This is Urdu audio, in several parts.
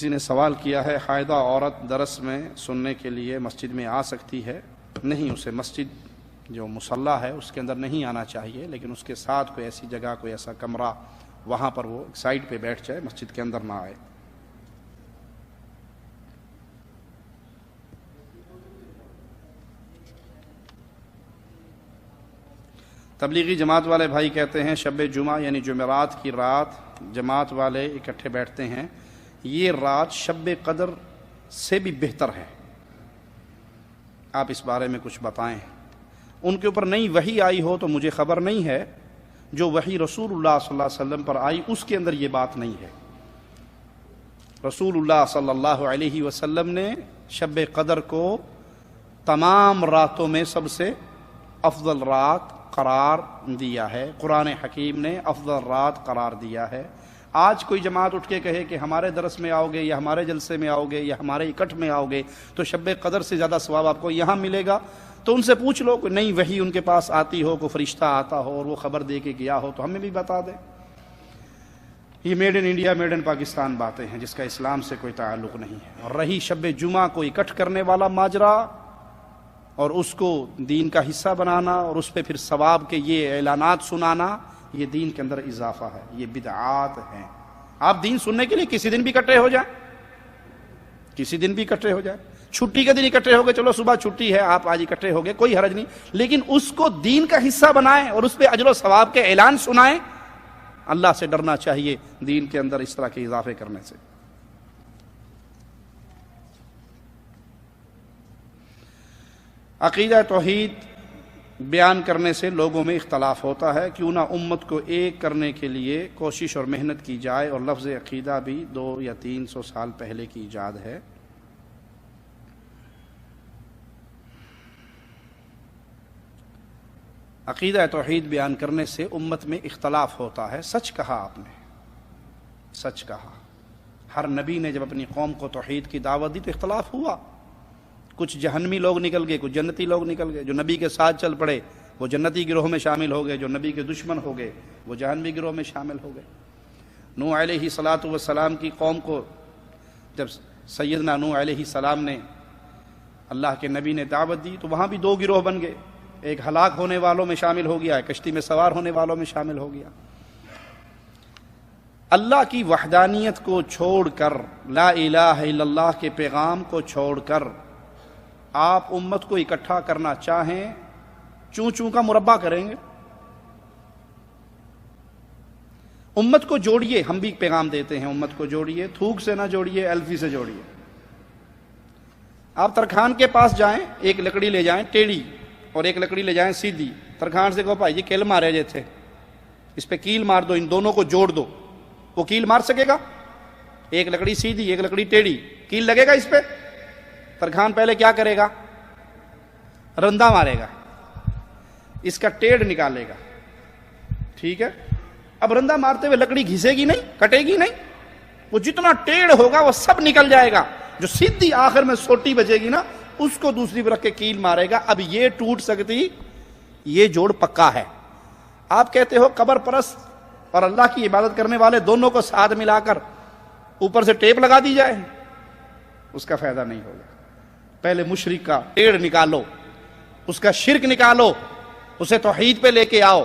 کسی نے سوال کیا ہے حائضہ عورت درس میں سننے کے لیے مسجد میں آ سکتی ہے؟ نہیں، اسے مسجد جو مصلی ہے اس کے اندر نہیں آنا چاہیے، لیکن اس کے ساتھ کوئی ایسی جگہ، کوئی ایسا کمرہ، وہاں پر وہ سائڈ پہ بیٹھ جائے، مسجد کے اندر نہ آئے۔ تبلیغی جماعت والے بھائی کہتے ہیں شب جمعہ یعنی جمعرات کی رات جماعت والے اکٹھے بیٹھتے ہیں، یہ رات شب قدر سے بھی بہتر ہے، آپ اس بارے میں کچھ بتائیں۔ ان کے اوپر نئی وحی آئی ہو تو مجھے خبر نہیں ہے، جو وحی رسول اللہ صلی اللہ علیہ وسلم پر آئی اس کے اندر یہ بات نہیں ہے۔ رسول اللہ صلی اللہ علیہ وسلم نے شب قدر کو تمام راتوں میں سب سے افضل رات قرار دیا ہے، قرآن حکیم نے افضل رات قرار دیا ہے۔ آج کوئی جماعت اٹھ کے کہے کہ ہمارے درس میں آؤ گے یا ہمارے جلسے میں آؤ گے یا ہمارے اکٹھ میں آؤ گے تو شب قدر سے زیادہ ثواب آپ کو یہاں ملے گا، تو ان سے پوچھ لو، کوئی نئی وحی ان کے پاس آتی ہو، کوئی فرشتہ آتا ہو اور وہ خبر دے کے گیا ہو تو ہمیں بھی بتا دے۔ یہ made in India, made in Pakistan باتیں ہیں جس کا اسلام سے کوئی تعلق نہیں ہے۔ اور رہی شب جمعہ کو اکٹھ کرنے والا ماجرا اور اس کو دین کا حصہ بنانا اور اس پہ پھر ثواب کے یہ اعلانات سنانا، یہ دین کے اندر اضافہ ہے، یہ بدعات ہیں۔ آپ دین سننے کے لیے کسی دن بھی اکٹھے ہو جائیں، کسی دن بھی اکٹھے ہو جائیں، چھٹی کے دن اکٹھے ہو گئے، چلو صبح چھٹی ہے آپ آج اکٹھے ہو گئے، کوئی حرج نہیں، لیکن اس کو دین کا حصہ بنائیں اور اس پہ اجر و ثواب کے اعلان سنائیں۔ اللہ سے ڈرنا چاہیے دین کے اندر اس طرح کے اضافے کرنے سے۔ عقیدہ توحید بیان کرنے سے لوگوں میں اختلاف ہوتا ہے، کیوں نہ امت کو ایک کرنے کے لیے کوشش اور محنت کی جائے، اور لفظ عقیدہ بھی 200 یا 300 سال پہلے کی ایجاد ہے۔ عقیدہ توحید بیان کرنے سے امت میں اختلاف ہوتا ہے، سچ کہا آپ نے، سچ کہا۔ ہر نبی نے جب اپنی قوم کو توحید کی دعوت دی تو اختلاف ہوا، کچھ جہنمی لوگ نکل گئے، کچھ جنتی لوگ نکل گئے، جو نبی کے ساتھ چل پڑے وہ جنتی گروہ میں شامل ہو گئے، جو نبی کے دشمن ہو گئے وہ جہنمی گروہ میں شامل ہو گئے۔ نوح علیہ الصلاۃ والسلام کی قوم کو جب سیدنا نوح علیہ السلام نے، اللہ کے نبی نے دعوت دی تو وہاں بھی 2 گروہ بن گئے، ایک ہلاک ہونے والوں میں شامل ہو گیا، کشتی میں سوار ہونے والوں میں شامل ہو گیا۔ اللہ کی وحدانیت کو چھوڑ کر، لا الہ الا اللہ کے پیغام کو چھوڑ کر آپ امت کو اکٹھا کرنا چاہیں، چوں چوں کا مربع کریں گے؟ امت کو جوڑیے، ہم بھی پیغام دیتے ہیں امت کو جوڑیے، تھوک سے نہ جوڑیے، الفی سے جوڑیے۔ آپ ترخان کے پاس جائیں، ایک لکڑی لے جائیں ٹیڑھی اور ایک لکڑی لے جائیں سیدھی، ترخان سے کہو بھائی جی کیل مارے جے تھے، اس پہ کیل مار دو، ان دونوں کو جوڑ دو، وہ کیل مار سکے گا؟ ایک لکڑی سیدھی ایک لکڑی ٹیڑھی، کیل لگے گا اس پہ؟ ترخان پہلے کیا کرے گا؟ رندہ مارے گا، اس کا ٹیڑھ نکالے گا، ٹھیک ہے؟ اب رندہ مارتے ہوئے لکڑی گھسے گی نہیں، کٹے گی نہیں، وہ جتنا ٹیڑھ ہوگا وہ سب نکل جائے گا، جو سیدھی آخر میں سوٹی بچے گی نا اس کو دوسری پر رکھ کے کیل مارے گا۔ اب یہ ٹوٹ سکتی، یہ جوڑ پکا ہے۔ آپ کہتے ہو قبر پرست اور اللہ کی عبادت کرنے والے دونوں کو ساتھ ملا کر اوپر سے ٹیپ لگا دی جائے، اس کا فائدہ نہیں ہوگا۔ پہلے مشرک کا ٹیڑھ نکالو، اس کا شرک نکالو، اسے توحید پہ لے کے آؤ،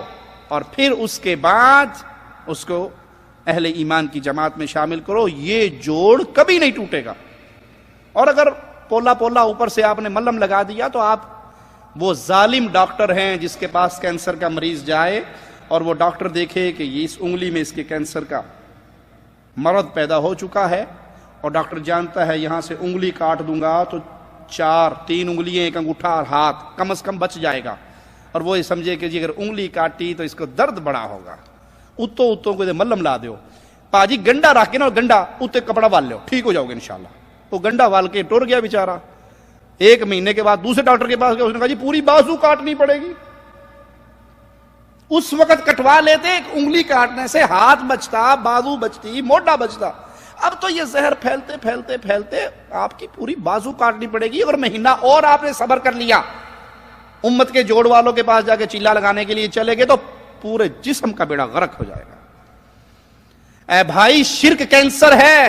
اور پھر اس کے بعد اس کو اہل ایمان کی جماعت میں شامل کرو، یہ جوڑ کبھی نہیں ٹوٹے گا۔ اور اگر پولا پولا اوپر سے آپ نے ملم لگا دیا تو آپ وہ ظالم ڈاکٹر ہیں جس کے پاس کینسر کا مریض جائے اور وہ ڈاکٹر دیکھے کہ یہ اس انگلی میں اس کے کینسر کا مرض پیدا ہو چکا ہے، اور ڈاکٹر جانتا ہے یہاں سے انگلی کاٹ دوں گا تو 3 انگلیاں، ایک انگوٹھا اور ہاتھ کم از کم بچ جائے گا، اور وہ یہ سمجھے کہ جی اگر انگلی کاٹی تو اس کو درد بڑا ہوگا، اتوں کو ملم لا دیو، پاجی گنڈا رکھ کے نا، گنڈا اتنے کپڑا وال لو، ٹھیک ہو جاؤ گے انشاءاللہ۔ وہ گنڈا وال کے ٹر گیا بیچارہ، 1 مہینے کے بعد دوسرے ڈاکٹر کے پاس گیا، اس نے کہا جی پوری بازو کاٹنی پڑے گی۔ اس وقت کٹوا لیتے، ایک انگلی کاٹنے سے ہاتھ بچتا، بازو بچتی، موڈا بچتا۔ اب تو یہ زہر پھیلتے پھیلتے پھیلتے آپ کی پوری بازو کاٹنی پڑے گی، اور مہینہ اور آپ نے صبر کر لیا، امت کے جوڑ والوں کے پاس جا کے چیلا لگانے کے لیے چلے گئے تو پورے جسم کا بیڑا غرق ہو جائے گا۔ اے بھائی، شرک کینسر ہے،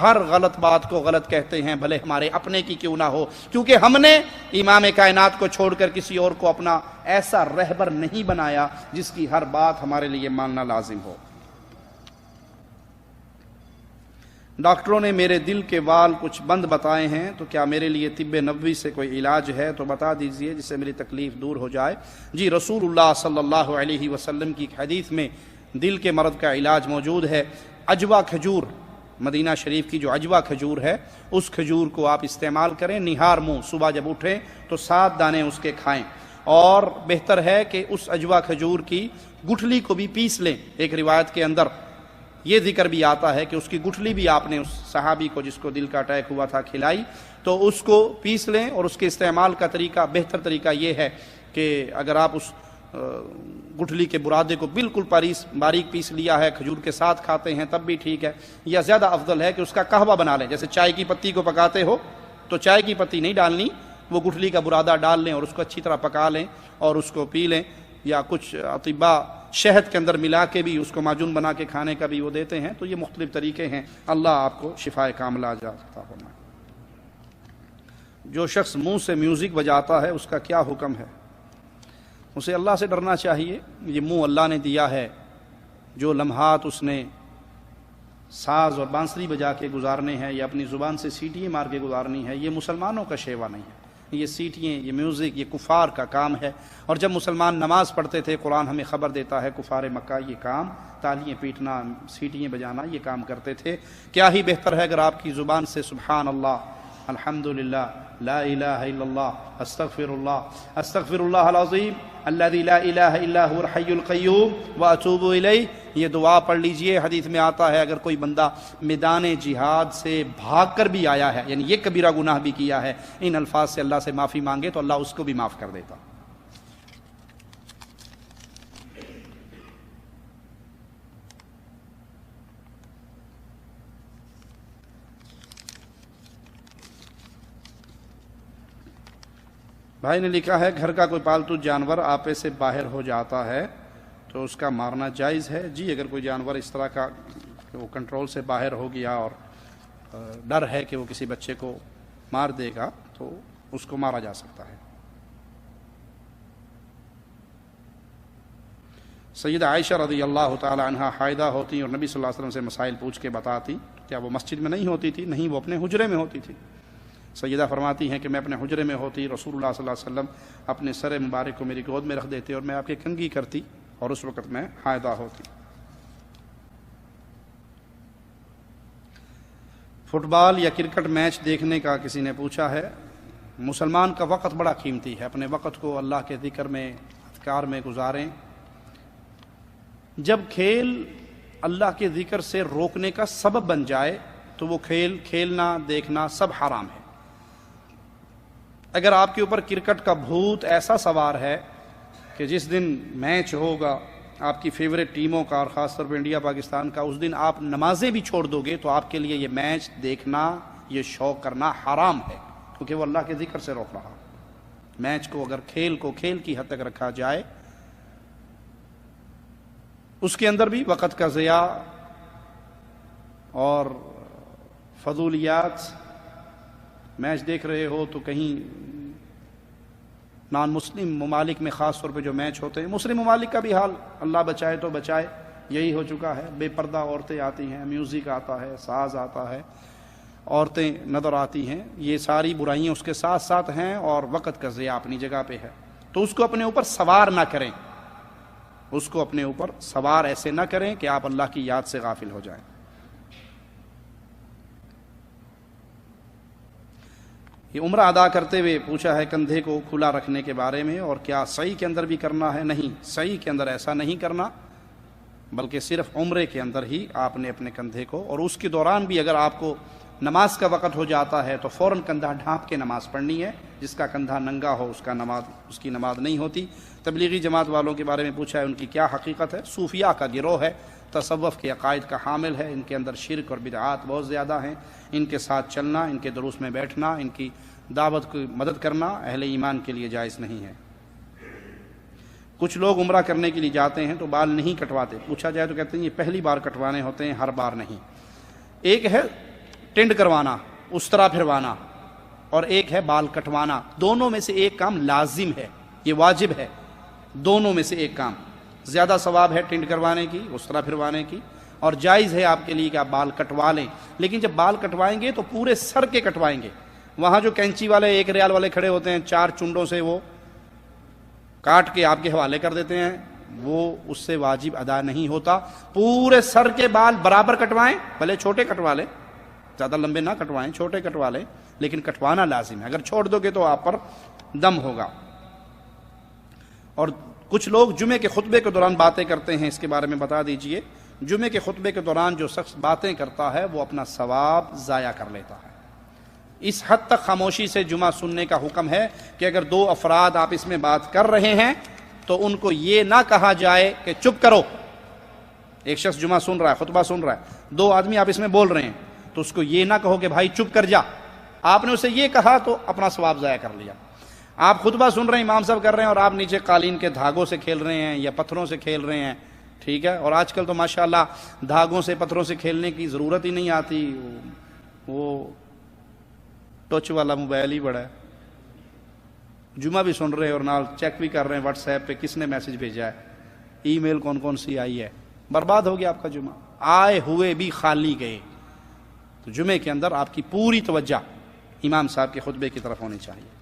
ہر غلط بات کو غلط کہتے ہیں، بھلے ہمارے اپنے کی کیوں نہ ہو، کیونکہ ہم نے امام کائنات کو چھوڑ کر کسی اور کو اپنا ایسا رہبر نہیں بنایا جس کی ہر بات ہمارے لیے ماننا لازم ہو۔ ڈاکٹروں نے میرے دل کے وال کچھ بند بتائے ہیں، تو کیا میرے لیے طب نبوی سے کوئی علاج ہے تو بتا دیجئے جس سے میری تکلیف دور ہو جائے۔ جی، رسول اللہ صلی اللہ علیہ وسلم کی حدیث میں دل کے مرض کا علاج موجود ہے۔ عجوا کھجور، مدینہ شریف کی جو عجوا کھجور ہے، اس کھجور کو آپ استعمال کریں، نہار منہ صبح جب اٹھیں تو 7 دانے اس کے کھائیں، اور بہتر ہے کہ اس عجوا کھجور کی گٹھلی کو بھی پیس لیں۔ ایک روایت کے اندر یہ ذکر بھی آتا ہے کہ اس کی گٹھلی بھی آپ نے اس صحابی کو جس کو دل کا اٹیک ہوا تھا کھلائی، تو اس کو پیس لیں، اور اس کے استعمال کا طریقہ، بہتر طریقہ یہ ہے کہ اگر آپ اس گٹھلی کے برادے کو بالکل باریک پیس لیا ہے، کھجور کے ساتھ کھاتے ہیں تب بھی ٹھیک ہے، یا زیادہ افضل ہے کہ اس کا قہوہ بنا لیں۔ جیسے چائے کی پتی کو پکاتے ہو تو چائے کی پتی نہیں ڈالنی، وہ گٹھلی کا برادہ ڈال لیں اور اس کو اچھی طرح پکا لیں اور اس کو پی لیں، یا کچھ اطباء شہد کے اندر ملا کے بھی اس کو معجون بنا کے کھانے کا بھی وہ دیتے ہیں۔ تو یہ مختلف طریقے ہیں، اللہ آپ کو شفائے کاملہ عطا فرمائے۔ جو شخص منہ سے میوزک بجاتا ہے اس کا کیا حکم ہے؟ اسے اللہ سے ڈرنا چاہیے۔ یہ منہ اللہ نے دیا ہے، جو لمحات اس نے ساز اور بانسری بجا کے گزارنے ہیں یا اپنی زبان سے سیٹیاں مار کے گزارنی ہے، یہ مسلمانوں کا شیوا نہیں ہے۔ یہ سیٹیاں، یہ میوزک، یہ کفار کا کام ہے۔ اور جب مسلمان نماز پڑھتے تھے، قرآن ہمیں خبر دیتا ہے کفار مکہ یہ کام، تالیاں پیٹنا، سیٹیاں بجانا، یہ کام کرتے تھے۔ کیا ہی بہتر ہے اگر آپ کی زبان سے سبحان اللہ، الحمدللہ، لا الہ الا اللہ، استغفر اللہ العظیم الذی لا الہ الا هو الحی القیوم واتوب الیہ، یہ دعا پڑھ لیجئے۔ حدیث میں آتا ہے اگر کوئی بندہ میدان جہاد سے بھاگ کر بھی آیا ہے، یعنی یہ کبیرہ گناہ بھی کیا ہے، ان الفاظ سے اللہ سے معافی مانگے تو اللہ اس کو بھی معاف کر دیتا۔ بھائی نے لکھا ہے گھر کا کوئی پالتو جانور آپے سے باہر ہو جاتا ہے تو اس کا مارنا جائز ہے؟ جی، اگر کوئی جانور اس طرح کا کہ وہ کنٹرول سے باہر ہو گیا اور ڈر ہے کہ وہ کسی بچے کو مار دے گا تو اس کو مارا جا سکتا ہے۔ سیدہ عائشہ رضی اللہ تعالی عنہا حائضہ ہوتی اور نبی صلی اللہ علیہ وسلم سے مسائل پوچھ کے بتاتی، کیا وہ مسجد میں نہیں ہوتی تھی؟ نہیں، وہ اپنے حجرے میں ہوتی تھی۔ سیدہ فرماتی ہیں کہ میں اپنے حجرے میں ہوتی، رسول اللہ صلی اللہ علیہ وسلم اپنے سر مبارک کو میری گود میں رکھ دیتے اور میں آپ کی کنگھی کرتی، اور اس وقت میں حائضہ ہوتی۔ فٹ بال یا کرکٹ میچ دیکھنے کا کسی نے پوچھا ہے۔ مسلمان کا وقت بڑا قیمتی ہے، اپنے وقت کو اللہ کے ذکر میں، اذکار میں گزاریں۔ جب کھیل اللہ کے ذکر سے روکنے کا سبب بن جائے تو وہ کھیل کھیلنا، دیکھنا سب حرام ہے۔ اگر آپ کے اوپر کرکٹ کا بھوت ایسا سوار ہے کہ جس دن میچ ہوگا آپ کی فیوریٹ ٹیموں کا اور خاص طور پہ انڈیا پاکستان کا، اس دن آپ نمازیں بھی چھوڑ دو گے تو آپ کے لیے یہ میچ دیکھنا، یہ شوق کرنا حرام ہے، کیونکہ وہ اللہ کے ذکر سے روک رہا۔ میچ کو اگر کھیل کو کھیل کی حد تک رکھا جائے، اس کے اندر بھی وقت کا ضیاع اور فضولیات، میچ دیکھ رہے ہو تو کہیں نان مسلم ممالک میں خاص طور پہ جو میچ ہوتے ہیں، مسلم ممالک کا بھی حال اللہ بچائے تو بچائے یہی ہو چکا ہے۔ بے پردہ عورتیں آتی ہیں، میوزک آتا ہے، ساز آتا ہے، عورتیں نظر آتی ہیں، یہ ساری برائیاں اس کے ساتھ ساتھ ہیں، اور وقت کا ضیاع اپنی جگہ پہ ہے۔ تو اس کو اپنے اوپر سوار نہ کریں، اس کو اپنے اوپر سوار ایسے نہ کریں کہ آپ اللہ کی یاد سے غافل ہو جائیں۔ یہ عمرہ ادا کرتے ہوئے پوچھا ہے کندھے کو کھلا رکھنے کے بارے میں، اور کیا سعی کے اندر بھی کرنا ہے؟ نہیں، سعی کے اندر ایسا نہیں کرنا، بلکہ صرف عمرے کے اندر ہی آپ نے اپنے کندھے کو، اور اس کے دوران بھی اگر آپ کو نماز کا وقت ہو جاتا ہے تو فوراً کندھا ڈھانپ کے نماز پڑھنی ہے۔ جس کا کندھا ننگا ہو اس کی نماز نہیں ہوتی۔ تبلیغی جماعت والوں کے بارے میں پوچھا ہے ان کی کیا حقیقت ہے؟ صوفیہ کا گروہ ہے، تصوف کے عقائد کا حامل ہے، ان کے اندر شرک اور بدعات بہت زیادہ ہیں۔ ان کے ساتھ چلنا، ان کے دروس میں بیٹھنا، ان کی دعوت کی مدد کرنا اہل ایمان کے لیے جائز نہیں ہے۔ کچھ لوگ عمرہ کرنے کے لیے جاتے ہیں تو بال نہیں کٹواتے، پوچھا جائے تو کہتے ہیں یہ پہلی بار کٹوانے ہوتے ہیں، ہر بار نہیں۔ ایک ہے ٹنڈ کروانا، استرا پھروانا، اور ایک ہے بال کٹوانا. دونوں میں سے ایک کام لازم ہے، یہ واجب ہے. دونوں میں سے ایک کام زیادہ ثواب ہے ٹنڈ کروانے کی، استرا پھروانے کی، اور جائز ہے آپ کے لیے کہ آپ بال کٹوا لیں. لیکن جب بال کٹوائیں گے تو پورے سر کے کٹوائیں گے. وہاں جو کینچی والے 1 ریال والے کھڑے ہوتے ہیں، 4 چنڈوں سے وہ کاٹ کے آپ کے حوالے کر دیتے ہیں، وہ اس سے واجب ادا نہیں ہوتا. پورے سر کے بال برابر کٹوائیں، بھلے چھوٹے کٹوا لیں، زیادہ لمبے نہ کٹوائیں، چھوٹے کٹوا لیں، لیکن کٹوانا لازم ہے. اگر چھوڑ دو گے تو آپ پر دم ہوگا. اور کچھ لوگ جمعے کے خطبے کے دوران باتیں کرتے ہیں، اس کے بارے میں بتا دیجئے. جمعے کے خطبے کے دوران جو شخص باتیں کرتا ہے وہ اپنا ثواب ضائع کر لیتا ہے. اس حد تک خاموشی سے جمعہ سننے کا حکم ہے کہ اگر 2 افراد آپ اس میں بات کر رہے ہیں تو ان کو یہ نہ کہا جائے کہ چپ کرو. ایک شخص جمعہ سن رہا ہے، خطبہ سن رہا ہے، 2 آدمی آپ اس میں بول رہے ہیں، تو اس کو یہ نہ کہو کہ بھائی چپ کر جا. آپ نے اسے یہ کہا تو اپنا ثواب ضائع کر لیا. آپ خطبہ سن رہے ہیں، امام صاحب کر رہے ہیں، اور آپ نیچے قالین کے دھاگوں سے کھیل رہے ہیں یا پتھروں سے کھیل رہے ہیں، ٹھیک ہے. اور آج کل تو ماشاءاللہ دھاگوں سے پتھروں سے کھیلنے کی ضرورت ہی نہیں آتی، وہ ٹچ والا موبائل ہی بڑا ہے. جمعہ بھی سن رہے ہیں اور نال چیک بھی کر رہے ہیں واٹس ایپ پہ کس نے میسج بھیجا ہے، ای میل کون کون سی آئی ہے. برباد ہو گیا آپ کا جمعہ، آئے ہوئے بھی خالی گئے. تو جمعے کے اندر آپ کی پوری توجہ امام صاحب کے خطبے کی طرف ہونی چاہیے.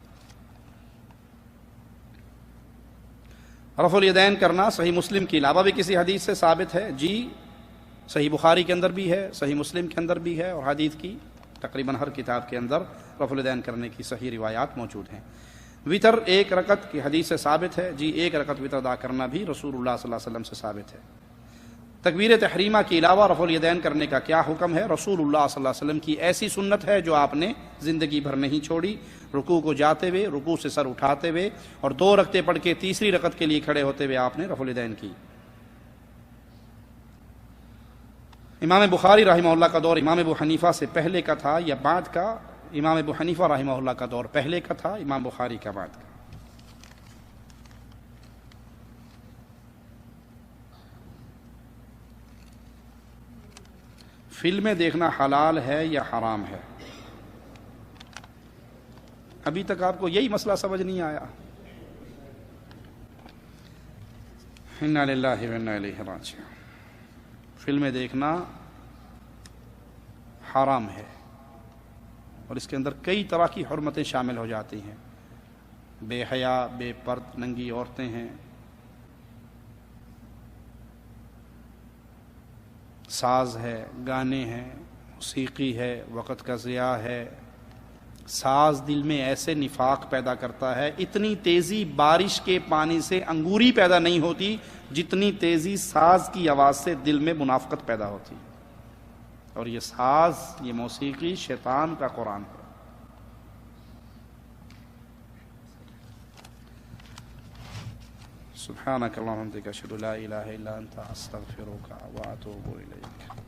رفع الیدین کرنا صحیح مسلم کے علاوہ بھی کسی حدیث سے ثابت ہے؟ جی، صحیح بخاری کے اندر بھی ہے، صحیح مسلم کے اندر بھی ہے، اور حدیث کی تقریباً ہر کتاب کے اندر رفع الیدین کرنے کی صحیح روایات موجود ہیں. وطر 1 رکعت کی حدیث سے ثابت ہے. جی، 1 رکعت وطر ادا کرنا بھی رسول اللہ صلی اللہ علیہ وسلم سے ثابت ہے. تکبیر تحریمہ کے علاوہ رفع الیدین کرنے کا کیا حکم ہے؟ رسول اللہ صلی اللہ علیہ وسلم کی ایسی سنت ہے جو آپ نے زندگی بھر نہیں چھوڑی. رکوع کو جاتے ہوئے، رکوع سے سر اٹھاتے ہوئے، اور 2 رکعتیں پڑھ کے تیسری رکعت کے لیے کھڑے ہوتے ہوئے آپ نے رفع الیدین کی. امام بخاری رحمہ اللہ کا دور امام ابو حنیفہ سے پہلے کا تھا یا بعد کا؟ امام ابو حنیفہ رحمہ اللہ کا دور پہلے کا تھا، امام بخاری کا بعد کا. فلمیں دیکھنا حلال ہے یا حرام ہے؟ ابھی تک آپ کو یہی مسئلہ سمجھ نہیں آیا؟ انا للہ و انا الیہ راجعون. فلمیں دیکھنا حرام ہے، اور اس کے اندر کئی طرح کی حرمتیں شامل ہو جاتی ہیں. بے حیا، بے پرد ننگی عورتیں ہیں، ساز ہے، گانے ہیں، موسیقی ہے، وقت کا ضیاع ہے. ساز دل میں ایسے نفاق پیدا کرتا ہے، اتنی تیزی بارش کے پانی سے انگوری پیدا نہیں ہوتی جتنی تیزی ساز کی آواز سے دل میں منافقت پیدا ہوتی. اور یہ ساز، یہ موسیقی شیطان کا قرآن ہے. سبحانک اللہم وبحمدک اشہد ان لا الہ الا انت استغفرک واتوب الیک.